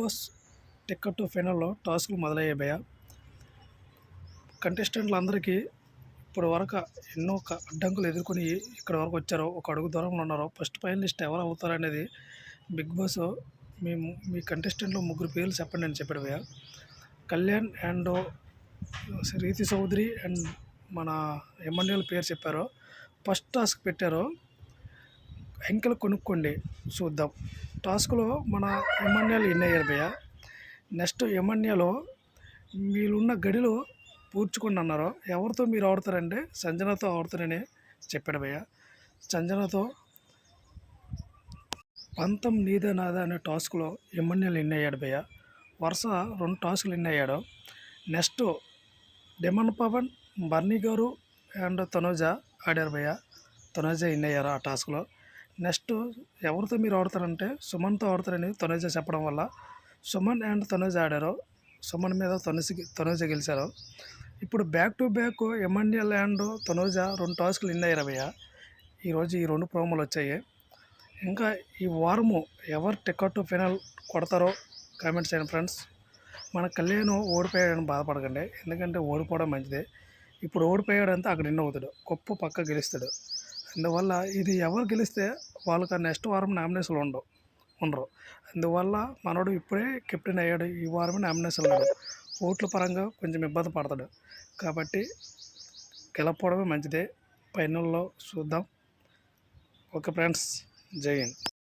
Boss ticket ఫైనల్లో టాస్క్లు మొదలయ్యాయి భయ్య. కంటెస్టెంట్లు అందరికీ ఇప్పుడు వరకు ఎన్నో అడ్డంకులు ఎదుర్కొని ఇక్కడ వరకు వచ్చారో, ఒక అడుగు దూరంలో ఉన్నారో. ఫస్ట్ ఫైనలిస్ట్ ఎవరు అవుతారనేది బిగ్ బాస్ మీ కంటెస్టెంట్లో 3 పేర్లు చెప్పండి అని చెప్పాడు భయ్య. కళ్యాణ్ అండ్ రీతి చౌదరి అండ్ మన ఎమ్మెల్యేల పేరు చెప్పారు. ఫస్ట్ టాస్క్ పెట్టారు, ఎంకెలు కొనుక్కోండి చూద్దాం. టాస్క్లో మన ఎమ్మెల్యేలు విన్ అయ్యారు భయ్య. నెక్స్ట్ ఎమ్మెల్యేలో మీరున్న గడిలో పూడ్చుకోండి అన్నారు. ఎవరితో మీరు ఆడుతారంటే సంజనతో ఆడుతారని చెప్పాడు భయ్య. సంజనతో పంతం నీదే నాదే అనే టాస్క్లో ఎమ్మెల్యేలు విన్ అయ్యాడు భయ్య. వరుస 2 టాస్కులు విన్ అయ్యాడు. నెక్స్ట్ డెమన్ పవన్, బర్నీ గారు అండ్ తనూజ ఆడారు భయ్య. తనూజ విన్ అయ్యారు ఆ టాస్క్లో. నెక్స్ట్ ఎవరితో మీరు ఆడతారంటే సుమన్తో ఆడతారని తనూజ చెప్పడం వల్ల సుమన్ అండ్ తనూజ ఆడారు. సుమన్ మీద తనూజ గెలిచారు. ఇప్పుడు back to back Emmanuel and Tanuja 2 టాస్కులు విన్ అయ్యారు భయ్య. ఈరోజు ఈ 2 ప్రోమోలు వచ్చాయి. ఇంకా ఈ వారము ఎవరు టికెట్ ఫైనల్ కొడతారో కామెంట్స్ చేయండి ఫ్రెండ్స్. మన కళ్యాణ్ ఓడిపోయాడని బాధపడకండి, ఎందుకంటే ఓడిపోవడం మంచిదే. ఇప్పుడు ఓడిపోయాడంటే అక్కడ విన్ అవుతాడు, గొప్ప పక్క గెలుస్తాడు. అందువల్ల ఇది ఎవరు గెలిస్తే వాళ్ళకి నెక్స్ట్ వారం నామినేషన్లు ఉండరు. అందువల్ల మనోడు ఇప్పుడే కెప్టెన్ అయ్యాడు, ఈ వారమే నామినేషన్ ఉన్నాడు. ఓట్ల పరంగా కొంచెం ఇబ్బంది పడతాడు, కాబట్టి గెలపడమే మంచిదే. ఫైనల్లో చూద్దాం. ఓకే ఫ్రెండ్స్, జై హింద్.